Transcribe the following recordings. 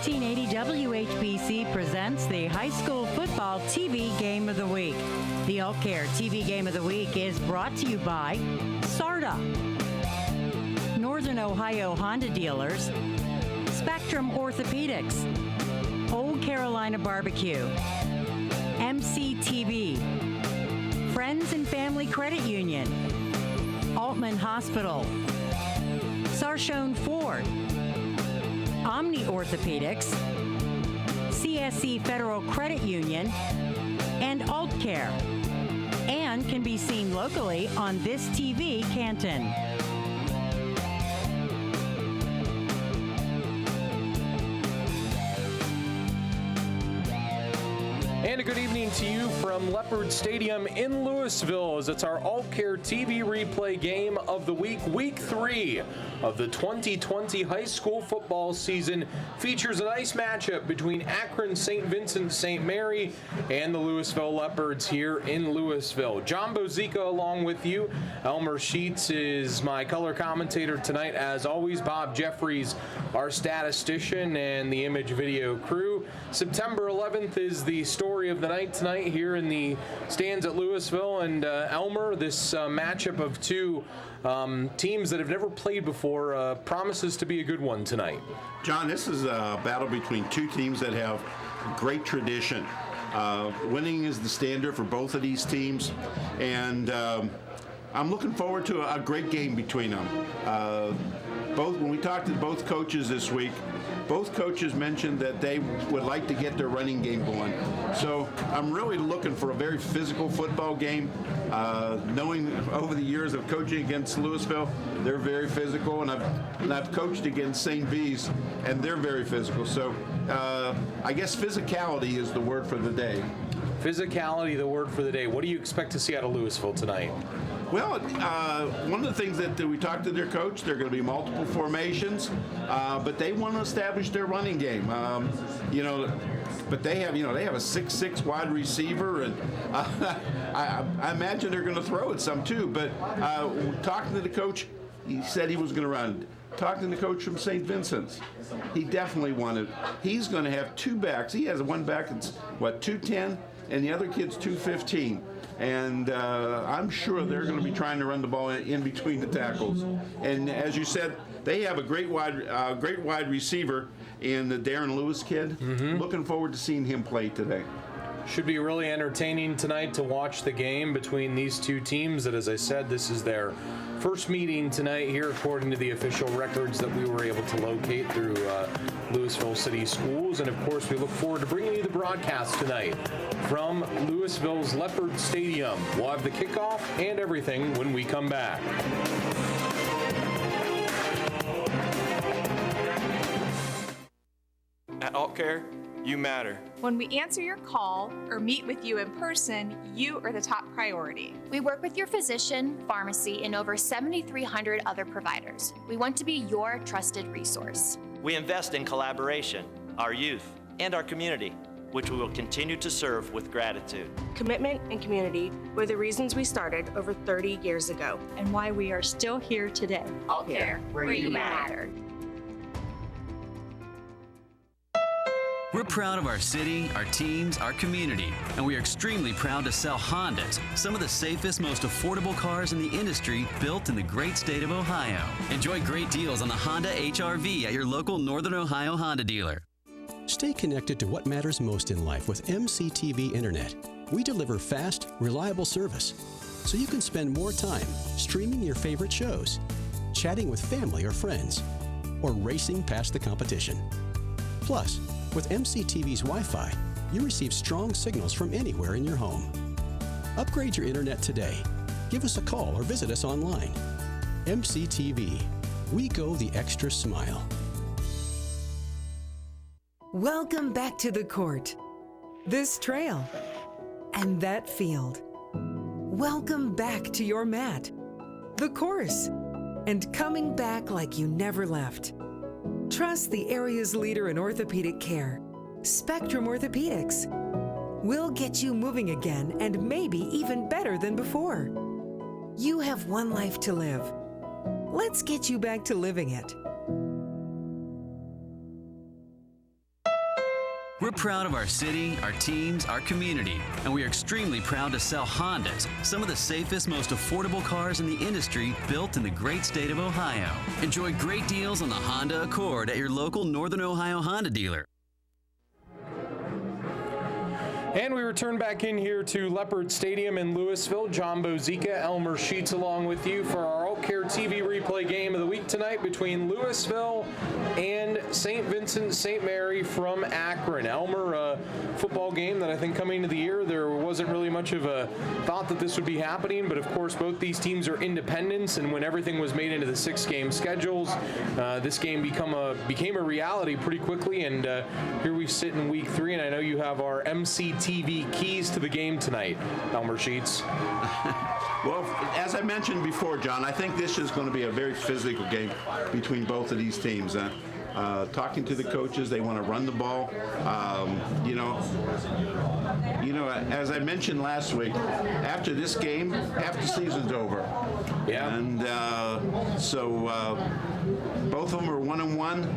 1480 WHBC presents the High School Football TV Game of the Week. The Alt-Care TV Game of the Week is brought to you by SARTA, Northern Ohio Honda Dealers, Spectrum Orthopedics, Old Carolina Barbecue, MCTV, Friends and Family Credit Union, Altman Hospital, Sarshone Ford, Omni Orthopedics, CSC Federal Credit Union, and Alt-Care, and can be seen locally on This TV Canton. And a good evening to you from Leopard Stadium in Louisville, as it's our Alt-Care TV replay game of the week. Week 3 of the 2020 high school football season features a nice matchup between Akron St. Vincent St. Mary and the Louisville Leopards here in Louisville. John Bozica along with you. Elmer Sheets is my color commentator tonight, as always. Bob Jeffries, our statistician, and the image video crew. September 11th is the story of the night tonight here in the stands at Louisville. And Elmer, this matchup of two teams that have never played before promises to be a good one tonight. John, this is a battle between two teams that have great tradition. Winning is the standard for both of these teams, and I'm looking forward to a great game between them. When we talked to both coaches this week, both coaches mentioned that they would like to get their running game going. So I'm really looking for a very physical football game. Knowing over the years of coaching against Louisville, they're very physical, and I've coached against St. V's, and they're very physical. So I guess physicality is the word for the day. Physicality, the word for the day. What do you expect to see out of Louisville tonight? Well, one of the things that we talked to their coach, there are going to be multiple formations, but they want to establish their running game. But they have a 6'6" wide receiver, and I imagine they're going to throw it some too. But talking to the coach, he said he was going to run. Talking to the coach from St. Vincent's, he definitely wanted. He's going to have two backs. He has one back that's 210, and the other kid's 215. And I'm sure they're going to be trying to run the ball in between the tackles. And as you said, they have a great wide receiver in the Darren Lewis kid. Mm-hmm. Looking forward to seeing him play today. Should be really entertaining tonight to watch the game between these two teams that, as I said, this is their first meeting tonight here, according to the official records that we were able to locate through Louisville City Schools. And, of course, we look forward to bringing you the broadcast tonight from Louisville's Leopard Stadium. We'll have the kickoff and everything when we come back. At Alt-Care, you matter. When we answer your call or meet with you in person, you are the top priority. We work with your physician, pharmacy, and over 7,300 other providers. We want to be your trusted resource. We invest in collaboration, our youth, and our community, which we will continue to serve with gratitude. Commitment and community were the reasons we started over 30 years ago. And why we are still here today. Alt-Care, where you matter. We're proud of our city, our teams, our community, and we are extremely proud to sell Hondas, some of the safest, most affordable cars in the industry, built in the great state of Ohio. Enjoy great deals on the Honda HR-V at your local Northern Ohio Honda dealer. Stay connected to what matters most in life with MCTV Internet. We deliver fast, reliable service, so you can spend more time streaming your favorite shows, chatting with family or friends, or racing past the competition. Plus, with MCTV's Wi-Fi, you receive strong signals from anywhere in your home. Upgrade your internet today. Give us a call or visit us online. MCTV. We go the extra smile. Welcome back to the court. This trail and that field. Welcome back to your mat. The course. And coming back like you never left. Trust the area's leader in orthopedic care, Spectrum Orthopedics. We'll get you moving again, and maybe even better than before. You have one life to live. Let's get you back to living it. We're proud of our city, our teams, our community, and we are extremely proud to sell Hondas, some of the safest, most affordable cars in the industry, built in the great state of Ohio. Enjoy great deals on the Honda Accord at your local Northern Ohio Honda dealer. And we return back in here to Leopard Stadium in Louisville. John Bozica, Elmer Sheets along with you for our All-Care TV replay game of the week tonight between Louisville and St. Vincent St. Mary from Akron. Elmer, a football game that I think coming into the year there wasn't really much of a thought that this would be happening, but of course both these teams are independents, and when everything was made into the 6-game schedules, this game became a reality pretty quickly, and here we sit in week 3, and I know you have our MCTV keys to the game tonight, Elmer Sheets. Well, as I mentioned before, John, I think this is going to be a very physical game between both of these teams. Talking to the coaches, they want to run the ball. As I mentioned last week, after this game, half the season's over. Yeah. And both of them are 1-1.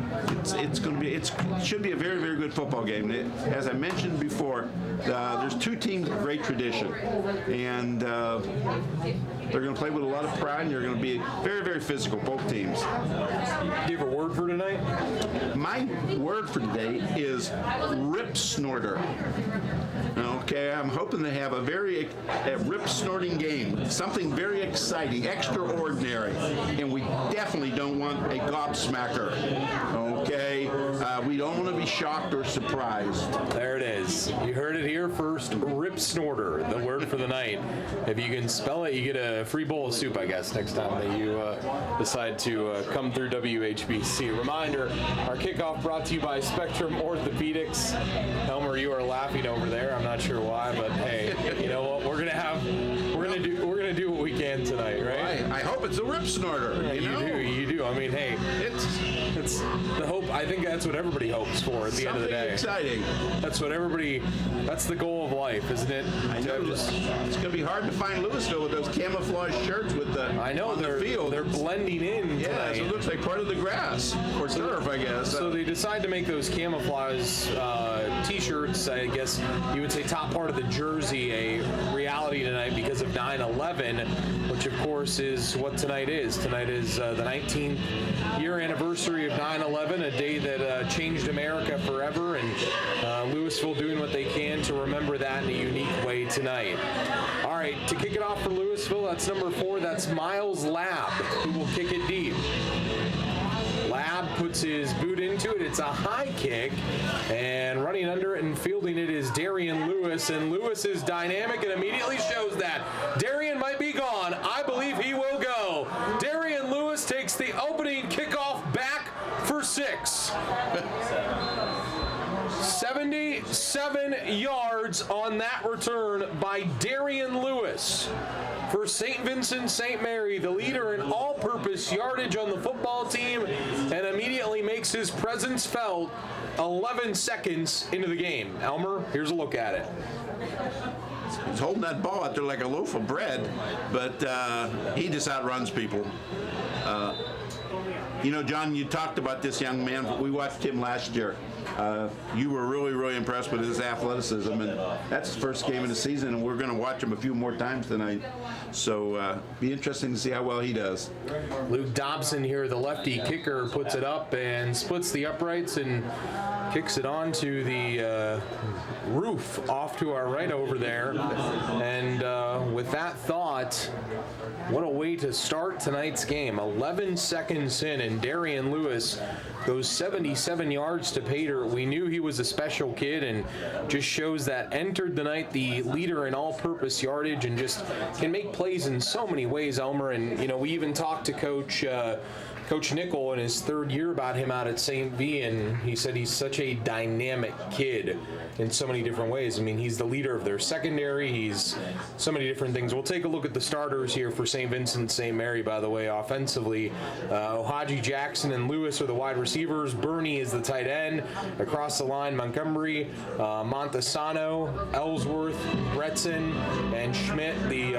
It should be a very, very good football game. As I mentioned before, there's two teams of great tradition, and they're going to play with a lot of pride, and they're going to be very, very physical, both teams. Do you have a word for tonight? My word for today is rip snorter. Okay, I'm hoping to have a rip snorting game, something very exciting, extraordinary, and we definitely don't want a gobsmacker. Okay, we don't want to be shocked or surprised. There it is. You heard it here first. Rip snorter, the word for the night. If you can spell it, you get a free bowl of soup, I guess, next time that you decide to come through WHBC. Reminder, our kickoff brought to you by Spectrum Orthopedics. Elmer, you are laughing over there. I'm not sure why, but hey, you know what? We're gonna do what we can tonight, right? I hope it's a rip snorter. You do. I mean, hey, it's the hope. I think that's what everybody hopes for at the end of the day. Exciting. That's the goal of life, isn't it? I know. It's going to be hard to find Louisville with those camouflage shirts with the on the field. They're blending in tonight. So it looks like part of the grass or turf, I guess. So they decide to make those camouflage T-shirts, I guess you would say top part of the jersey, a reality tonight because of 9/11, which of course is what tonight is. Tonight is the 19th year anniversary of 9/11, a day that changed America forever, and Louisville doing what they can to remember that in a unique way tonight. All right, to kick it off for Louisville, that's number 4. That's Miles Labb, who will kick it deep. Labb puts his boot into it. It's a high kick, and running under it and fielding it is Darian Lewis, and Lewis is dynamic and immediately shows that. Darian might be gone. I believe he will go. Darian Lewis takes the opening kickoff back for 6. 77 yards on that return by Darian Lewis for St. Vincent St. Mary, the leader in all-purpose yardage on the football team, and immediately makes his presence felt 11 seconds into the game. Elmer, here's a look at it. He's holding that ball out there like a loaf of bread, but he just outruns people. John, you talked about this young man. We watched him last year. You were really, really impressed with his athleticism, and that's his first game of the season, and we're going to watch him a few more times tonight. So be interesting to see how well he does. Luke Dobson here, the lefty kicker, puts it up and splits the uprights and kicks it onto the roof off to our right over there. And with that thought, what a way to start tonight's game. 11 seconds in, and Darian Lewis goes 77 yards to pay dirt. We knew he was a special kid, and just shows that entered the night the leader in all-purpose yardage and just can make plays in so many ways, Elmer. And, we even talked to Coach Nickel in his third year about him out at St. V, and he said he's such a dynamic kid in so many different ways. I mean, he's the leader of their secondary. He's so many different things. We'll take a look at the starters here for St. Vincent St. Mary, by the way, offensively. Ohaji Jackson and Lewis are the wide receivers. Burney is the tight end. Across the line, Montgomery, Montesano, Ellsworth, Bretson, and Schmidt. The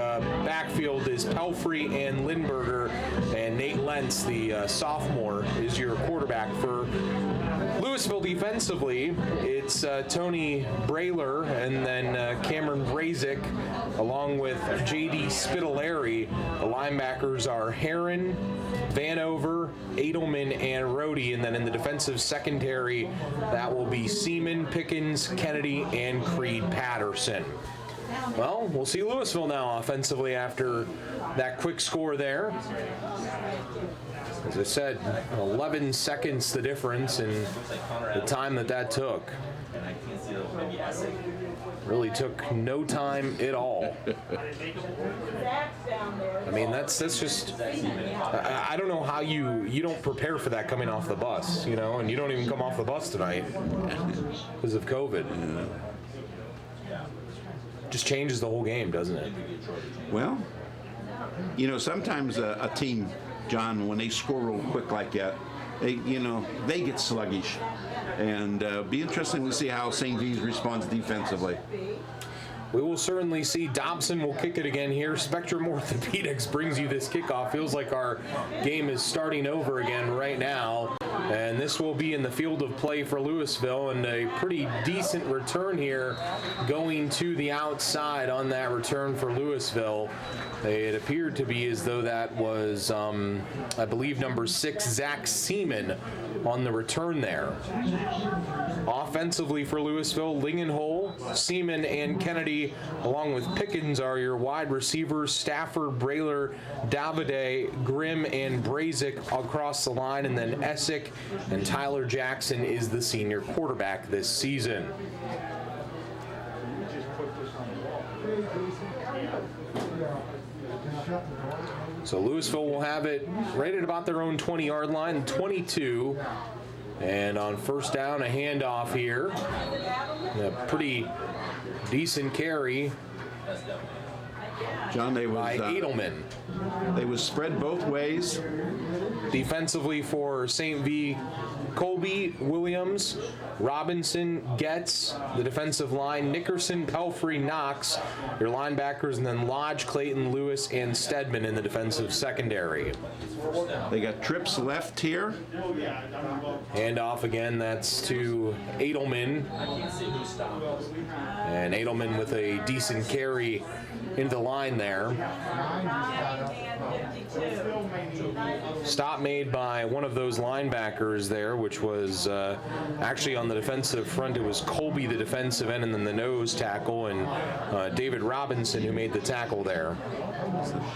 backfield is Pelfrey and Lindberger, and Nate Lentz, the sophomore, is your quarterback for Louisville. Louisville defensively, it's Tony Brayler and then Cameron Brazic, along with J.D. Spitaleri. The linebackers are Heron, Vanover, Edelman, and Rohde. And then in the defensive secondary, that will be Seaman, Pickens, Kennedy, and Creed Patterson. Well, we'll see Louisville now offensively after that quick score there. As I said, 11 seconds the difference in the time that took. Really took no time at all. I mean, that's just, I don't know how you don't prepare for that coming off the bus, you know, and you don't even come off the bus tonight because of COVID. Just changes the whole game, doesn't it? Well, you know, sometimes a team, John, when they score real quick like that, they get sluggish. And be interesting to see how St. V's responds defensively. We will certainly see. Dobson will kick it again here. Spectrum Orthopedics brings you this kickoff. Feels like our game is starting over again right now. And this will be in the field of play for Louisville, and a pretty decent return here going to the outside on that return for Louisville. It appeared to be as though that was, I believe, number 6, Zach Seaman on the return there. Offensively for Louisville, Lingenhole, Seaman, and Kennedy, along with Pickens, are your wide receivers. Stafford, Brayler, Davide, Grimm, and Brazic across the line, and then Essick and Tyler Jackson is the senior quarterback this season. So Louisville will have it right at about their own 20-yard line, 22. And on first down, a handoff here. A pretty decent carry. John, by Edelman. They was spread both ways. Defensively for St. V, Colby, Williams, Robinson, Getz, the defensive line, Nickerson, Pelfrey, Knox, your linebackers, and then Lodge, Clayton, Lewis, and Stedman in the defensive secondary. They got trips left here. Hand off again, that's to Edelman. And Edelman with a decent carry into the line there. Stop made by one of those linebackers there, which was actually on the defensive front. It was Colby, the defensive end, and then the nose tackle, and David Robinson who made the tackle there.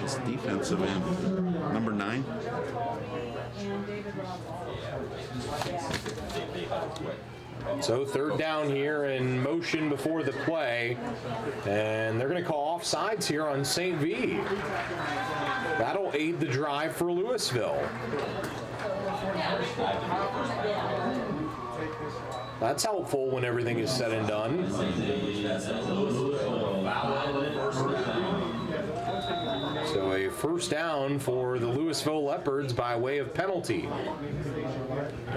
It's defensive end, number 9. So third down here in motion before the play, and they're going to call offsides here on St. V. That'll aid the drive for Louisville. That's helpful when everything is said and done. So a first down for the Louisville Leopards by way of penalty.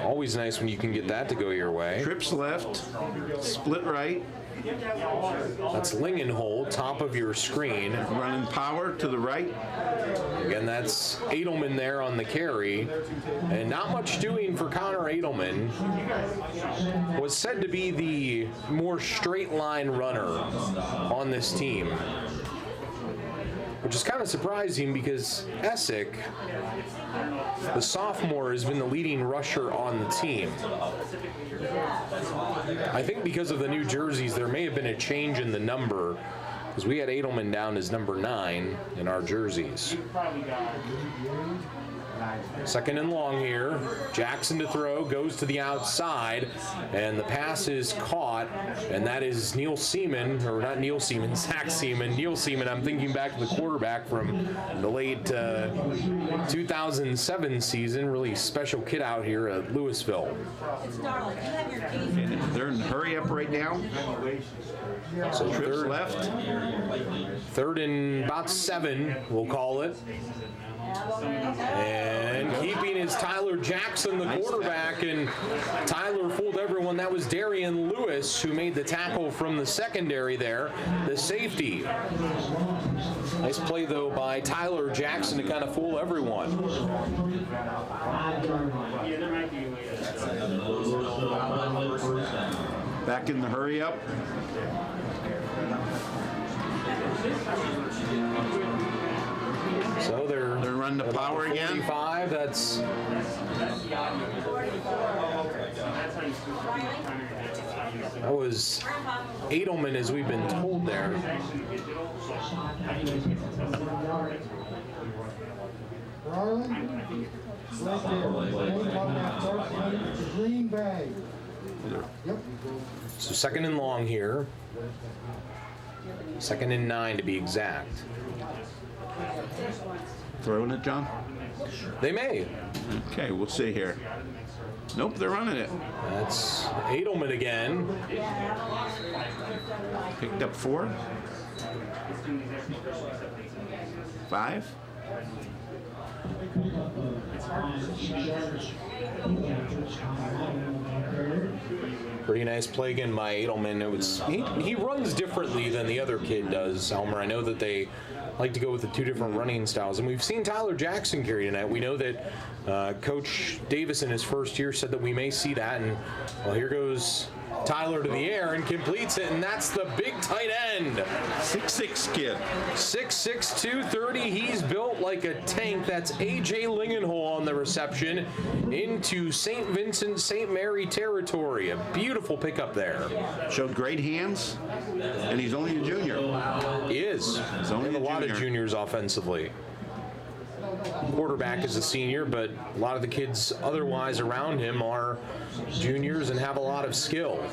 Always nice when you can get that to go your way. Trips left, split right. That's Lingenhole, top of your screen. Running power to the right. Again, that's Edelman there on the carry. And not much doing for Connor Edelman. Was said to be the more straight line runner on this team, which is kind of surprising because Essick, the sophomore, has been the leading rusher on the team. I think because of the new jerseys, there may have been a change in the number, because we had Edelman down as number 9 in our jerseys. Second and long here. Jackson to throw, goes to the outside, and the pass is caught, and that is Neil Seaman, or not Neil Seaman, Zach Seaman. Neil Seaman, I'm thinking back to the quarterback from the late 2007 season. Really special kid out here at Louisville. They're in hurry up right now. So Trips third, left. Third and about 7, we'll call it. And keeping is Tyler Jackson, the quarterback, and Tyler fooled everyone. That was Darian Lewis who made the tackle from the secondary there, the safety. Nice play, though, by Tyler Jackson to kind of fool everyone. back in the hurry up. So they're running the power again. 45. That's that was Edelman, as we've been told there. So second and long here. Second and 9 to be exact. Throwing it, John? They may. Okay, we'll see here. Nope, they're running it. That's Edelman again. Picked up 4. 5. Pretty nice play again by Edelman. It was he runs differently than the other kid does, Elmer. I know that they like to go with the 2 different running styles, and we've seen Tyler Jackson carry tonight. We know that Coach Davis in his first year said that we may see that, and well, here goes Tyler to the air and completes it, and that's the big tight end. 6'6" kid. 6'6", 230. He's built like a tank. That's A.J. Lingenhole on the reception into St. Vincent, St. Mary territory. A beautiful pickup there. Showed great hands, and he's only a junior. He is. He's only a lot of juniors offensively. Quarterback is a senior, but a lot of the kids otherwise around him are juniors and have a lot of skill.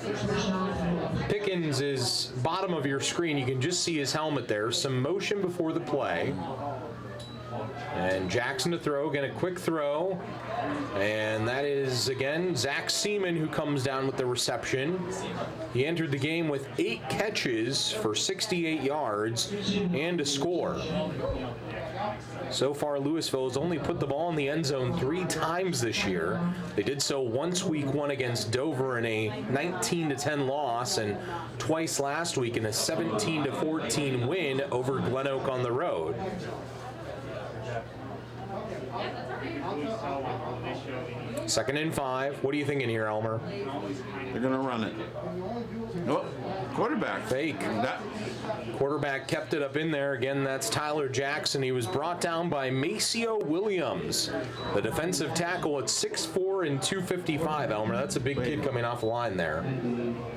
Pickens is bottom of your screen. You can just see his helmet there. Some motion before the play. And Jackson to throw, again a quick throw. And that is, again, Zach Seaman who comes down with the reception. He entered the game with 8 catches for 68 yards and a score. So far, Louisville has only put the ball in the end zone 3 times this year. They did so once week 1 against Dover in a 19-10 loss, and twice last week in a 17-14 win over Glen Oak on the road. Second and 5. What are you thinking here, Elmer? They're going to run it. Nope. Quarterback. Fake. Quarterback kept it up in there. Again, that's Tyler Jackson. He was brought down by Maceo Williams, the defensive tackle at 6'4" and 255, Elmer. That's a big kid coming off the line there.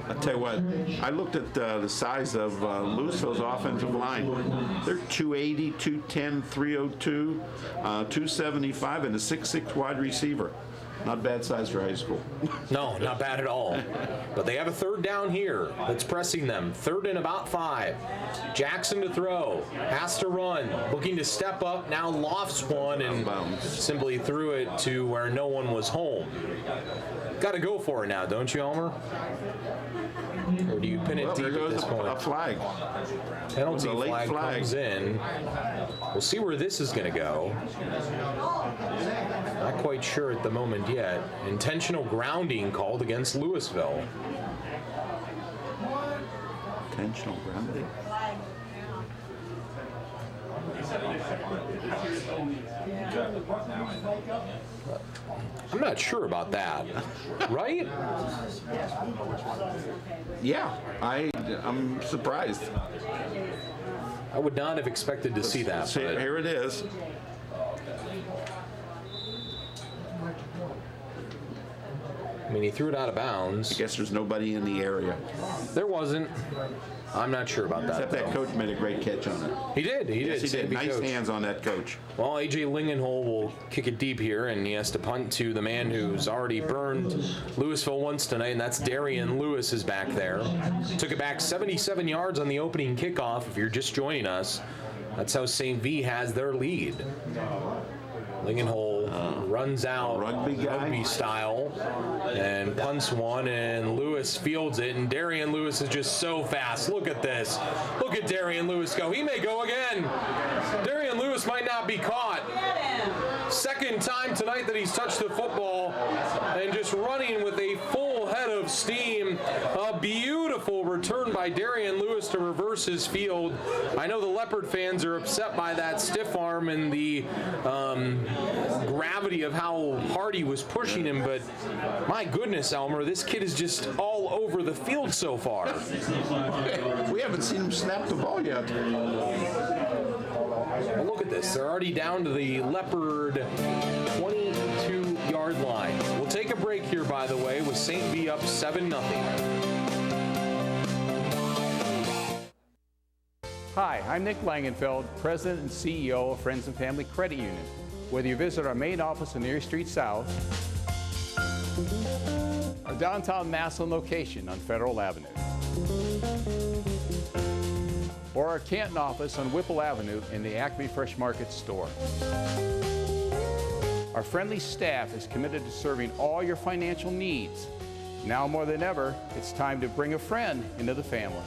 I'll tell you what, I looked at the size of Louisville's offensive line. They're 280, 210, 302, 275, and a 6'6" wide receiver. Not bad size for high school. No, not bad at all. But they have a third down here that's pressing them. 3rd and about 5. Jackson to throw. Has to run. Looking to step up. Now lofts one and simply threw it to where no one was home. Got to go for it now, don't you, Elmer? Or do you pin it deep at this point? A flag. Penalty flag comes in. We'll see where this is going to go. Not quite sure at the moment yet. Intentional grounding called against Louisville. Intentional grounding. I'm not sure about that. Right? Yeah, I'm surprised. I would not have expected to see that. See, here it is. I mean, he threw it out of bounds. I guess there's nobody in the area. There wasn't. I'm not sure about that. Except that coach made a great catch on it. He did. Yes, he did. Nice hands on that coach. Well, A.J. Lingenhole will kick it deep here, and he has to punt to the man who's already burned Louisville once tonight, and that's Darian Lewis is back there. Took it back 77 yards on the opening kickoff. If you're just joining us, that's how St. V has their lead. Lingenhole runs out rugby style and punts one, and Lewis fields it, and Darian Lewis is just so fast. Look at this. Look at Darian Lewis go. He may go again. Darian Lewis might not be caught. Second time tonight that he's touched the football, and just running with a full head of steam. A beautiful return by Darian Lewis goes to reverse his field. I know the Leopard fans are upset by that stiff arm and the gravity of how hard he was pushing him, but my goodness, Elmer, this kid is just all over the field so far. We haven't seen him snap the ball yet. Well, look at this. They're already down to the Leopard 22-yard line. We'll take a break here, by the way, with St. V up 7-0. Hi, I'm Nick Langenfeld, President and CEO of Friends and Family Credit Union. Whether you visit our main office on Erie Street South, our downtown Massillon location on Federal Avenue, or our Canton office on Whipple Avenue in the Acme Fresh Market store. Our friendly staff is committed to serving all your financial needs. Now more than ever, it's time to bring a friend into the family.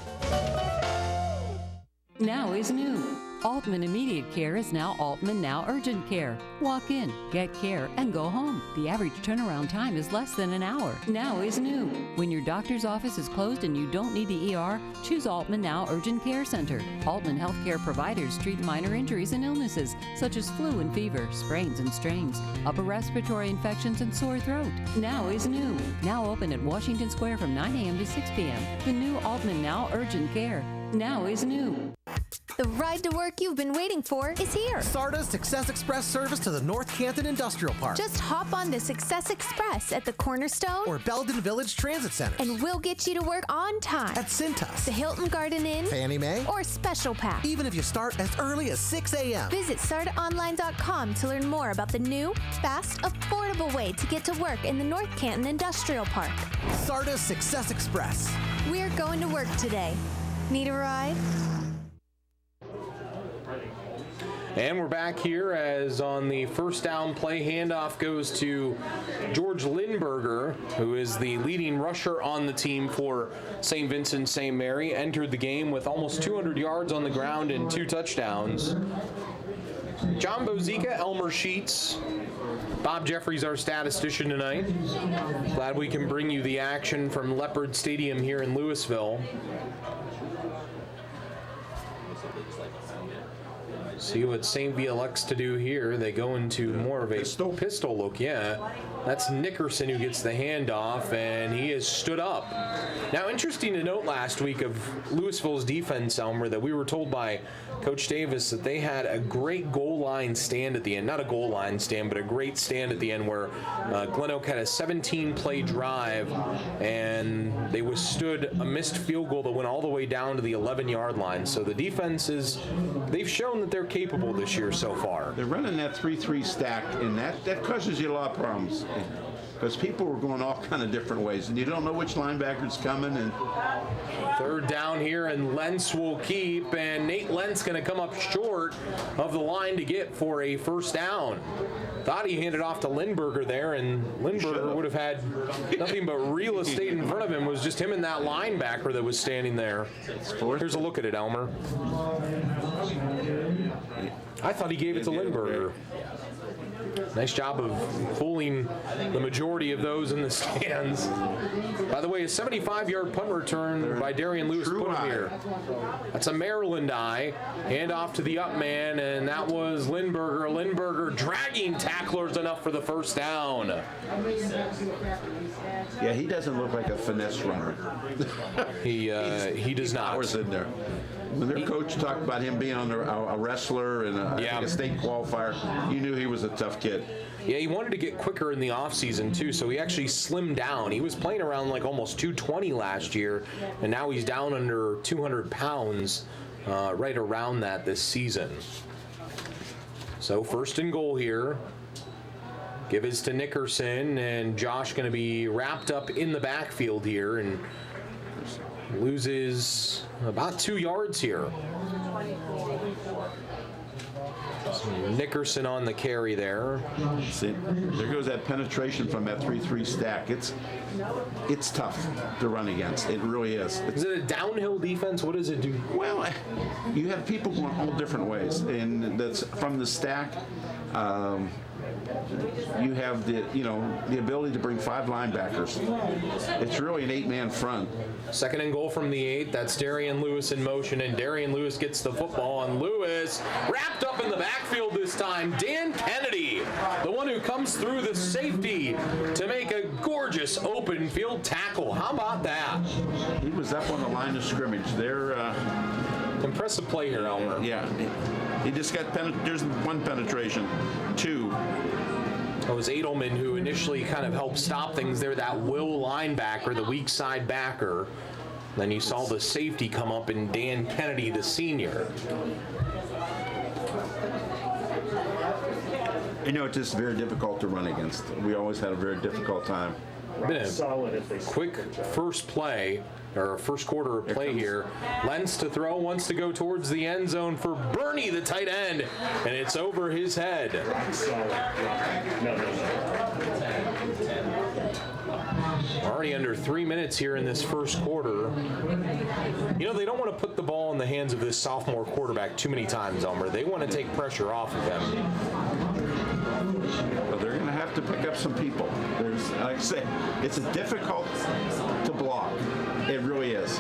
Now is new. Altman Immediate Care is now Altman Now Urgent Care. Walk in, get care, and go home. The average turnaround time is less than an hour. Now is new. When your doctor's office is closed and you don't need the ER, choose Altman Now Urgent Care Center. Altman Healthcare providers treat minor injuries and illnesses, such as flu and fever, sprains and strains, upper respiratory infections, and sore throat. Now is new. Now open at Washington Square from 9 a.m. to 6 p.m. The new Altman Now Urgent Care. Now is new. The ride to work you've been waiting for is here. SARTA's Success Express service to the North Canton Industrial Park. Just hop on the Success Express at the Cornerstone or Belden Village Transit Center. And we'll get you to work on time. At Cintas, the Hilton Garden Inn, Fannie Mae, or Special Pack. Even if you start as early as 6 a.m. Visit SARTAonline.com to learn more about the new, fast, affordable way to get to work in the North Canton Industrial Park. SARTA's Success Express. We're going to work today. Need a ride? And we're back here as on the first down play, handoff goes to George Lindberger, who is the leading rusher on the team for St. Vincent St. Mary. Entered the game with almost 200 yards on the ground and 2 touchdowns. John Bozica, Elmer Sheets, Bob Jeffries, our statistician tonight. Glad we can bring you the action from Leopard Stadium here in Louisville. See what St. V elects to do here. They go into more of a pistol look. Yeah, that's Nickerson who gets the handoff, and he has stood up. Now, interesting to note last week of Louisville's defense, Elmer, that we were told by Coach Davis that they had a great goal line stand at the end. Not a goal line stand, but a great stand at the end where Glen Oak had a 17-play drive, and they withstood a missed field goal that went all the way down to the 11-yard line. So the defense they've shown that they're capable this year so far. They're running that 3-3 stack, and that causes you a lot of problems because people were going all kind of different ways, and you don't know which linebacker's coming. And third down here, and Lentz will keep, and Nate Lentz going to come up short of the line to get for a first down. Thought he handed off to Lindberger there, and Lindberger would have had nothing but real estate in front of him. It was just him and that linebacker that was standing there. Here's a look at it, Elmer. I thought he gave it to Lindberger. Nice job of fooling the majority of those in the stands. By the way, a 75-yard punt return by Darian Lewis put him here. That's a Maryland eye. Hand off to the up man, and that was Lindberger. Lindberger dragging tacklers enough for the first down. Yeah, he doesn't look like a finesse runner. He does not. Powers in there. When their coach talked about him being on a wrestler and I think a state qualifier, you knew he was a tough kid. Yeah, he wanted to get quicker in the offseason, too, so he actually slimmed down. He was playing around like almost 220 last year, and now he's down under 200 pounds, right around that this season. So first and goal here. Give it to Nickerson, and Josh going to be wrapped up in the backfield here and loses about 2 yards here. So Nickerson on the carry there. See, there goes that penetration from that 3-3 stack. It's tough to run against. It really is. Is it a downhill defense? What does it do? Well, you have people going all different ways, and that's from the stack. you have the ability to bring 5 linebackers. It's really an 8-man front. Second and goal from the 8. That's Darian Lewis in motion, and Darian Lewis gets the football, and Lewis wrapped up in the backfield this time. Dan Kennedy, the one who comes through the safety to make a gorgeous open field tackle. How about that? He was up on the line of scrimmage. They're impressive play here, Elmer. Yeah, he just got there's 1 penetration, 2. It was Edelman who initially kind of helped stop things there, that Will linebacker, the weak side backer. Then you saw the safety come up in Dan Kennedy, the senior. It's just very difficult to run against. We always had a very difficult time. Been a quick first play, or first quarter of play here. Lentz to throw, wants to go towards the end zone for Bernie, the tight end, and it's over his head. Already under 3 minutes here in this first quarter. They don't want to put the ball in the hands of this sophomore quarterback too many times, Elmer. They want to take pressure off of him. But they're going to have to pick up some people. Like I say, it's difficult to block. It really is.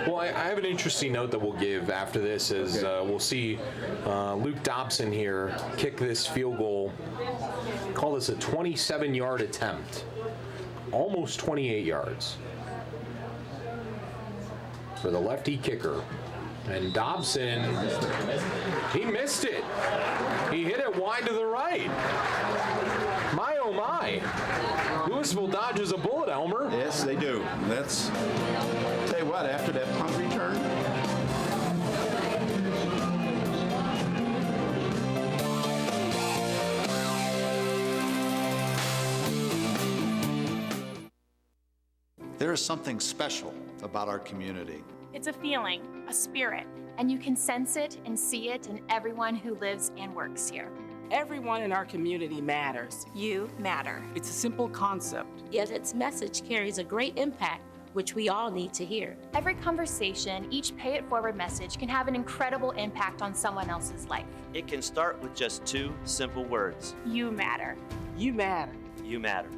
Well, I have an interesting note that we'll give after this as we'll see Luke Dobson here kick this field goal. Call this a 27-yard attempt. Almost 28 yards for the lefty kicker. And Dobson, he missed it. He hit it wide to the right. My, oh my. Louisville dodges a bullet, Elmer. Yes, they do. Tell you what, after that punt return, there is something special about our community. It's a feeling, a spirit. And you can sense it and see it in everyone who lives and works here. Everyone in our community matters. You matter. It's a simple concept. Yet its message carries a great impact, which we all need to hear. Every conversation, each Pay It Forward message can have an incredible impact on someone else's life. It can start with just 2 simple words. You matter. You matter. You matter.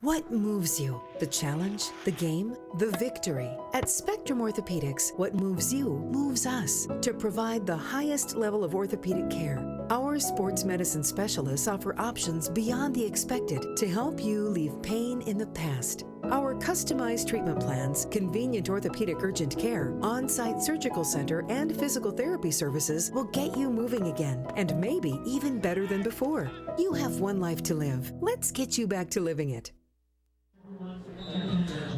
What moves you? The challenge, the game, the victory. At Spectrum Orthopedics, what moves you moves us to provide the highest level of orthopedic care. Our sports medicine specialists offer options beyond the expected to help you leave pain in the past. Our customized treatment plans, convenient orthopedic urgent care, on-site surgical center, and physical therapy services will get you moving again, and maybe even better than before. You have one life to live. Let's get you back to living it.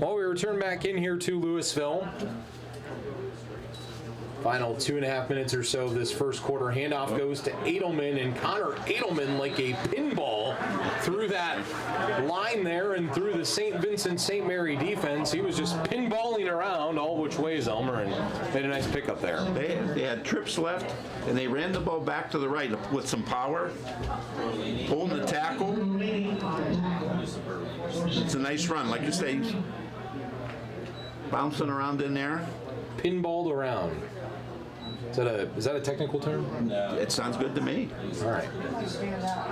Well, we return back in here to Louisville. Final 2.5 minutes or so of this first quarter. Handoff goes to Edelman, and Connor Edelman, like a pinball, through that line there and through the St. Vincent St. Mary defense. He was just pinballing around all which ways, Elmer, and made a nice pickup there. They had trips left, and they ran the ball back to the right with some power, holding the tackle. It's a nice run, like you say, bouncing around in there. Pinballed around. Is that a technical term? No. It sounds good to me. All right.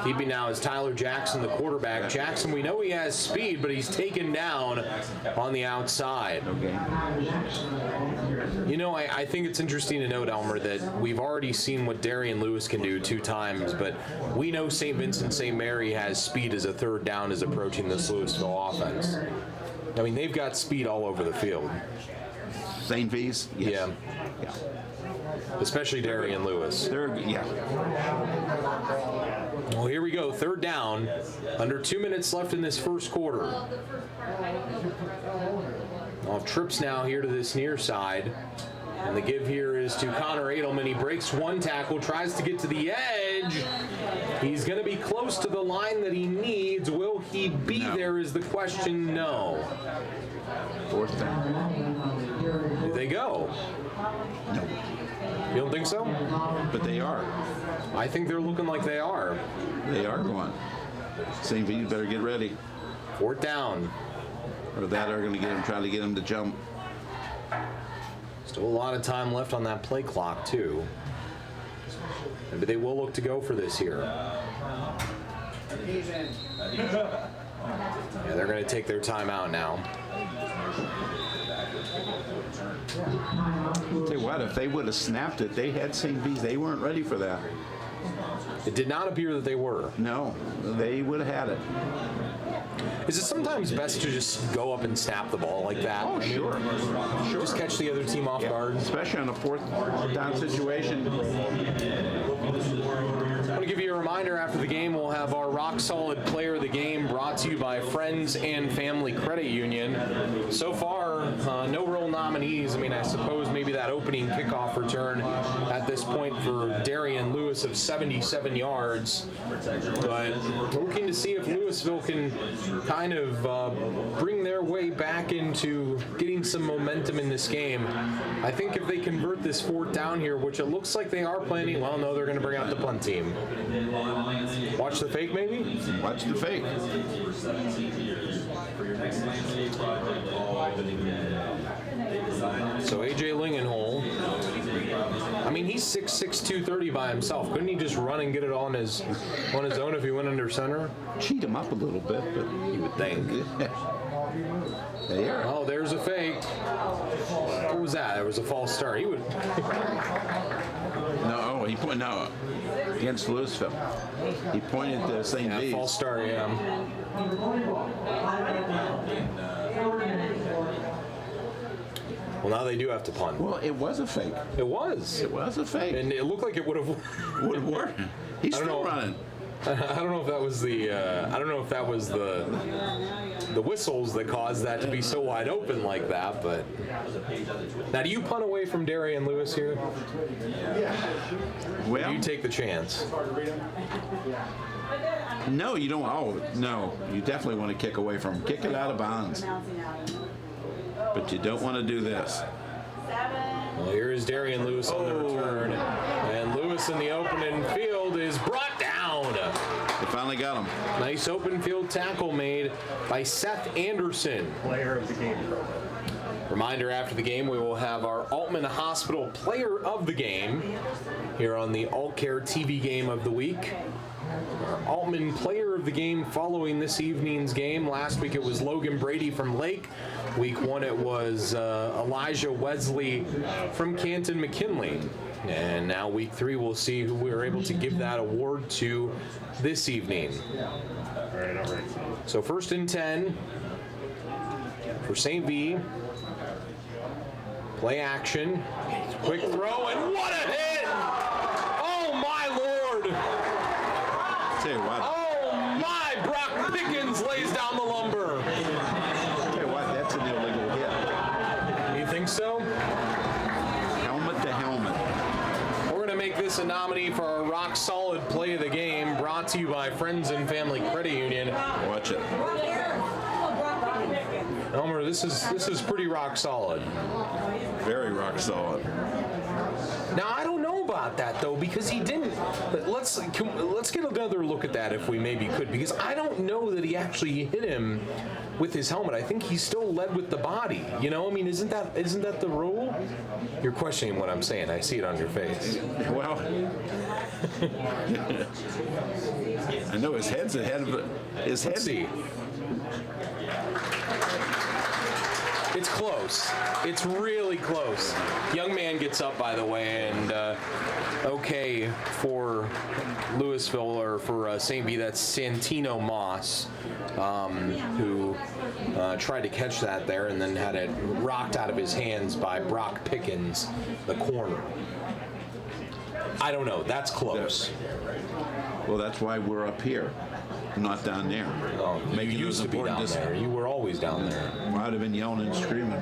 Keeping now is Tyler Jackson, the quarterback. Jackson, we know he has speed, but he's taken down on the outside. Okay. I think it's interesting to note, Elmer, that we've already seen what Darian Lewis can do 2 times, but we know St. Vincent St. Mary has speed as a third down is approaching this Louisville offense. I mean, they've got speed all over the field. St. V's? Yes. Yeah. Especially Darian Lewis. Yeah. Well, here we go. Third down. Under 2 minutes left in this first quarter. Off trips now here to this near side. And the give here is to Connor Edelman. He breaks one tackle, tries to get to the edge. He's going to be close to the line that he needs. Will he be there is the question. No. Fourth down. Did they go? No. You don't think so? But they are. I think they're looking like they are. They are going. St. V, you better get ready. Fourth down. Or that are going to get him, trying to get him to jump. Still a lot of time left on that play clock, too. Maybe they will look to go for this here. Yeah, they're going to take their timeout now. Tell you what, if they would have snapped it, they had St. V's. They weren't ready for that. It did not appear that they were. No, they would have had it. Is it sometimes best to just go up and snap the ball like that? Oh, sure. Just catch the other team off guard. Especially on a fourth down situation. I want to give you a reminder, after the game, we'll have our Rock Solid Player of the Game brought to you by Friends and Family Credit Union. So far, no real nominees. I mean, I suppose maybe that opening kickoff return at this point for Darian Lewis of 77 yards. But we're looking to see if Louisville can kind of bring their way back into getting some momentum in this game. I think if they convert this fourth down here, which it looks like they are planning, well, no, they're going to bring out the punt team. Watch the fake, maybe? Watch the fake. So A.J. Lingenhole, I mean, he's 6'6", 230 by himself. Couldn't he just run and get it on his own if he went under center? Cheat him up a little bit, but you would think. There. Oh, there's a fake. What was that? It was a false start. He would. No, no. Against Louisville. He pointed to St. V's. False start, yeah. Well, now they do have to punt. Well, it was a fake. It was. It was a fake. And it looked like it would have worked. He's still running. I don't know if that was the the whistles that caused that to be so wide open like that, but now do you punt away from Darian Lewis here? Well, or do you take the chance? No, you don't. Oh, no, you definitely want to kick away from him. Kick it out of bounds. But you don't want to do this. Well, here is Darian Lewis on the return, and Lewis in the open field is brought down. They finally got him. Nice open field tackle made by Seth Anderson. Player of the game program. Reminder, after the game, we will have our Altman Hospital Player of the Game here on the AltCare TV Game of the Week. Our Altman Player of the Game following this evening's game. Last week it was Logan Brady from Lake. Week 1 it was Elijah Wesley from Canton McKinley. And now week 3 we'll see who we are able to give that award to this evening. So 1st and 10 for St. V. Play action. Quick throw, and what a hit! Oh my Lord! Tell you what. Oh my! Brock Pickens lays down the lumber. Tell you what, that's an illegal hit. You think so? Helmet to helmet. We're going to make this a nominee for our Rock Solid Play of the Game, brought to you by Friends and Family Credit Union. Watch it. Elmer, this is pretty rock solid. Very rock solid. Now I don't know about that though, because he didn't. But let's get another look at that if we maybe could, because I don't know that he actually hit him with his helmet. I think he still led with the body. You know, I mean, isn't that the rule? You're questioning what I'm saying. I see it on your face. Well, I know his head's ahead of it. His head. Let's see. It's close. It's really close. Young man gets up, by the way, and okay for Louisville, or for St. V, that's Santino Moss, who tried to catch that there and then had it rocked out of his hands by Brock Pickens, the corner. I don't know. That's close. Well, that's why we're up here. not down there. Oh, you used to be down there. You were always down there. Well, I'd have been yelling and screaming.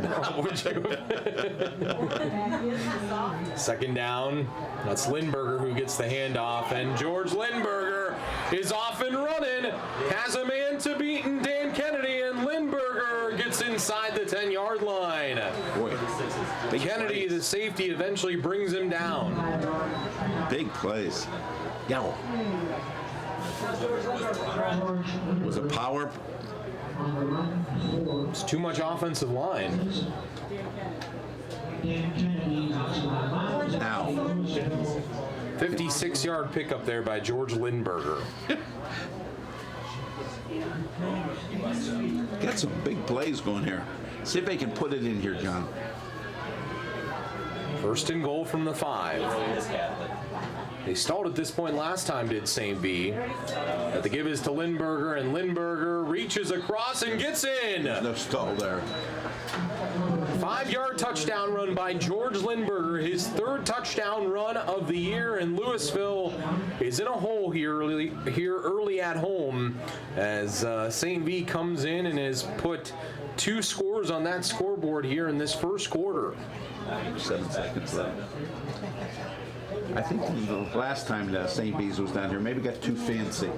Second down. That's Lindberger who gets the handoff, and George Lindberger is off and running. Has a man to beat in Dan Kennedy, and Lindberger gets inside the 10-yard line. Boy, Kennedy, the safety, eventually brings him down. Big plays. Yeah. Was it power? It's too much offensive line. Now, 56-yard pickup there by George Lindberger. Got some big plays going here. See if they can put it in here, John. First and goal from the 5. They stalled at this point last time, did St. B. But the give is to Lindberger, and Lindberger reaches across and gets in. No stall there. 5-yard touchdown run by George Lindberger, his 3rd touchdown run of the year, and Louisville is in a hole here early at home as St. V comes in and has put 2 scores on that scoreboard here in this first quarter. 7 seconds left. I think the last time that St. B's was down here, maybe got too fancy.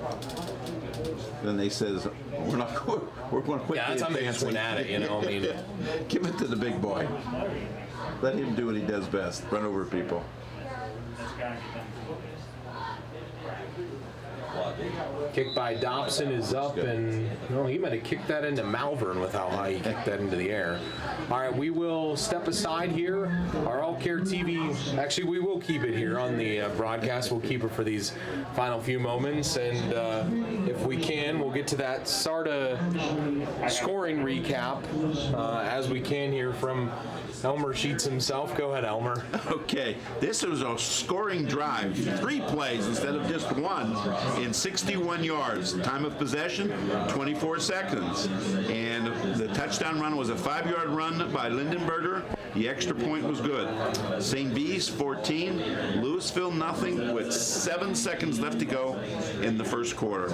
Then they says, we're going to quit. Yeah, that's how they just went at it, you know. I mean, give it to the big boy. Let him do what he does best, run over people. Kick by Dobson is up, and no, he might have kicked that into Malvern with how high he kicked that into the air. All right, we will step aside here. Our All Care TV, actually, we will keep it here on the broadcast. We'll keep it for these final few moments, and if we can, we'll get to that SARTA scoring recap as we can here from Elmer Sheets himself. Go ahead, Elmer. Okay, this was a scoring drive. 3 plays instead of just 1 in 61 yards. Time of possession, 24 seconds. And the touchdown run was a 5-yard run by Lindenberger. The extra point was good. St. B's 14, Louisville nothing with 7 seconds left to go in the first quarter.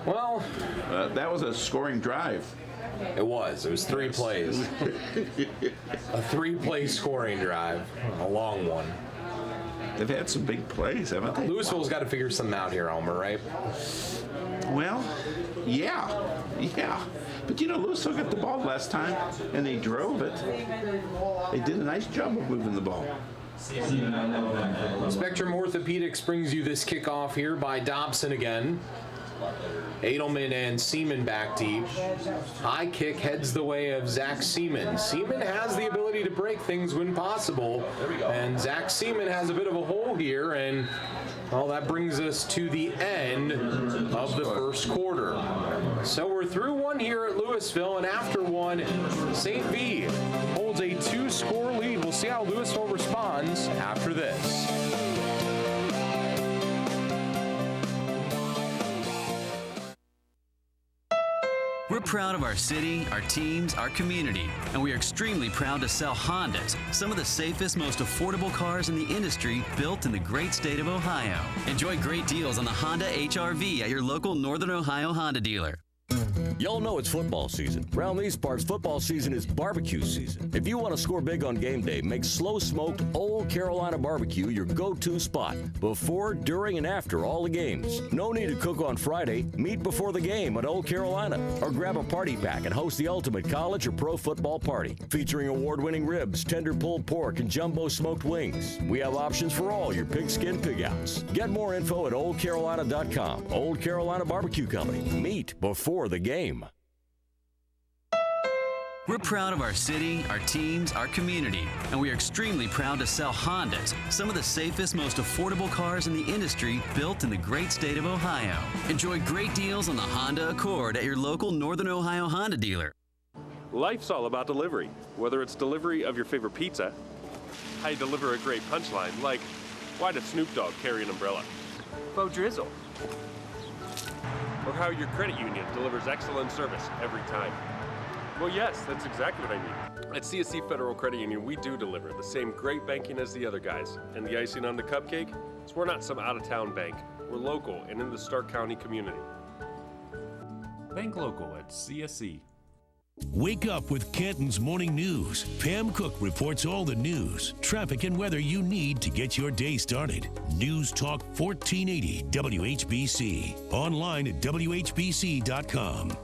Well, that was a scoring drive. It was 3 plays. A 3-play scoring drive. A long one. They've had some big plays, haven't they? Louisville's got to figure something out here, Elmer, right? Well, yeah. But you know, Louisville got the ball last time, and they drove it. They did a nice job of moving the ball. Spectrum Orthopedics brings you this kickoff here by Dobson again. Edelman and Seaman back deep. High kick heads the way of Zach Seaman. Seaman has the ability to break things when possible, and Zach Seaman has a bit of a hole here, and well, that brings us to the end of the first quarter. So we're through 1 here at Louisville, and after 1, St. V holds a 2-score lead. We'll see how Louisville responds after this. We're proud of our city, our teams, our community, and we are extremely proud to sell Hondas, some of the safest, most affordable cars in the industry, built in the great state of Ohio. Enjoy great deals on the Honda HR-V at your local Northern Ohio Honda dealer. Y'all know it's football season. Around these parts, football season is barbecue season. If you want to score big on game day, make slow-smoked Old Carolina barbecue your go-to spot before, during, and after all the games. No need to cook on Friday. Meet before the game at Old Carolina. Or grab a party pack and host the ultimate college or pro football party, featuring award-winning ribs, tender pulled pork, and jumbo smoked wings. We have options for all your pigskin pig-outs. Get more info at oldcarolina.com. Old Carolina Barbecue Company. Meet before the game. We're proud of our city, our teams, our community, and we are extremely proud to sell Hondas, some of the safest, most affordable cars in the industry, built in the great state of Ohio. Enjoy great deals on the Honda Accord at your local Northern Ohio Honda dealer. Life's all about delivery, whether it's delivery of your favorite pizza, how you deliver a great punchline, like, why does Snoop Dogg carry an umbrella? Bo Drizzle. Or how your credit union delivers excellent service every time. Well, yes, that's exactly what I mean. At CSC Federal Credit Union, we do deliver the same great banking as the other guys. And the icing on the cupcake is we're not some out-of-town bank. We're local and in the Stark County community. Bank local at CSC. Wake up with Canton's Morning News. Pam Cook reports all the news, traffic, and weather you need to get your day started. News Talk 1480 WHBC. Online at WHBC.com.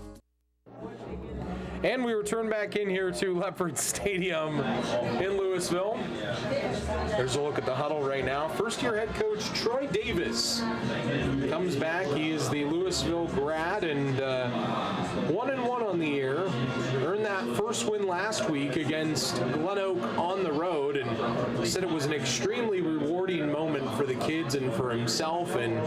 And we return back in here to Leopard Stadium in Louisville. There's a look at the huddle right now. First-year head coach Troy Davis comes back. He is the Louisville grad and 1-1 on the year. Earned that first win last week against Glen Oak on the road, and said it was an extremely rewarding moment for the kids and for himself, and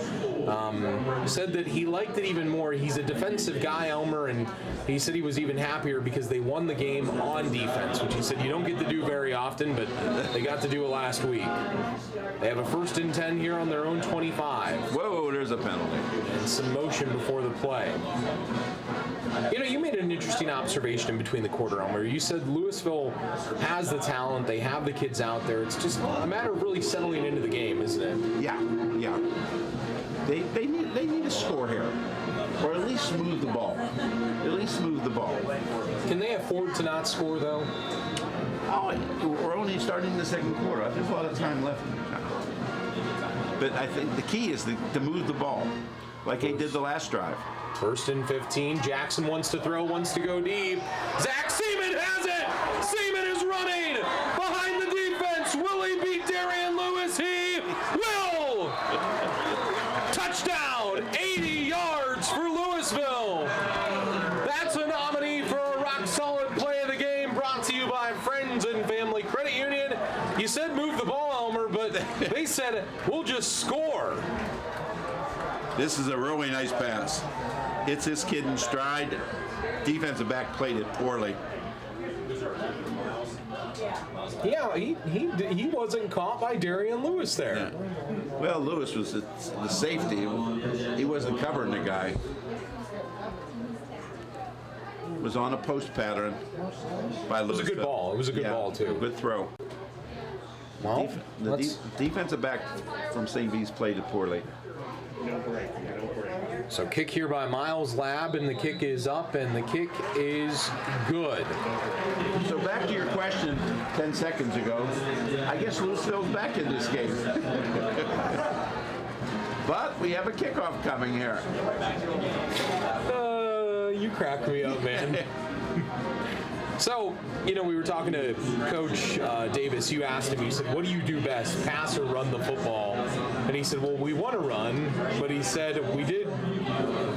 said that he liked it even more. He's a defensive guy, Elmer, and he said he was even happier because they won the game on defense, which he said you don't get to do very often, but they got to do it last week. They have a 1st and 10 here on their own 25. Whoa, there's a penalty. And some motion before the play. You know, you made an interesting observation in between the quarter, Elmer. You said Louisville has the talent, they have the kids out there. It's just a matter of really settling into the game, isn't it? Yeah. They need to score here, or at least smooth the ball. Can they afford to not score, though? Oh, we're only starting the second quarter. There's a lot of time left. But I think the key is to move the ball, like they did the last drive. 1st and 15. Jackson wants to throw, wants to go deep. Zach Seaman has it! Seaman is running behind the defense. Will he beat Darian Lewis? He will! Touchdown! 80 yards for Louisville. That's a nominee for a rock-solid play of the game, brought to you by Friends and Family Credit Union. You said move the ball, Elmer, but they said we'll just score. This is a really nice pass. Hits this kid in stride. Defensive back played it poorly. Yeah, he wasn't caught by Darian Lewis there. Yeah. Well, Lewis was the safety. He wasn't covering the guy. Was on a post pattern by Lewis. It was a good ball. It was a good ball, too. Good throw. Well, the defensive back from St. V's played it poorly. So kick here by Miles Lab, and the kick is up, and the kick is good. So back to your question 10 seconds ago, I guess Louisville's back in this game. But we have a kickoff coming here. You crack me up, man. So, you know, we were talking to Coach Davis. You asked him, you said, what do you do best, pass or run the football? And he said, well, we want to run, but he said, we did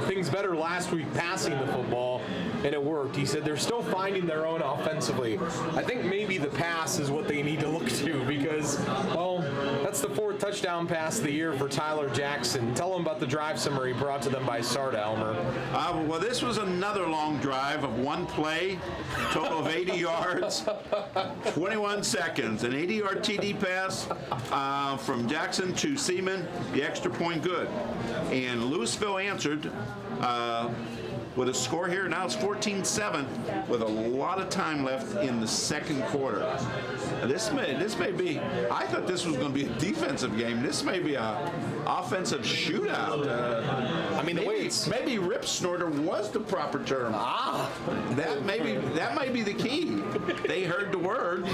things better last week passing the football, and it worked. He said they're still finding their own offensively. I think maybe the pass is what they need to look to because, well, that's the 4th touchdown pass of the year for Tyler Jackson. Tell them about the drive summary brought to them by Sarda, Elmer. Well, this was another long drive of one play, total of 80 yards, 21 seconds. An 80-yard TD pass from Jackson to Seaman, the extra point good. And Louisville answered with a score here. Now it's 14-7 with a lot of time left in the second quarter. This may be, I thought this was going to be a defensive game. This may be a offensive shootout. I mean, maybe rip snorter was the proper term. That might be the key. They heard the word.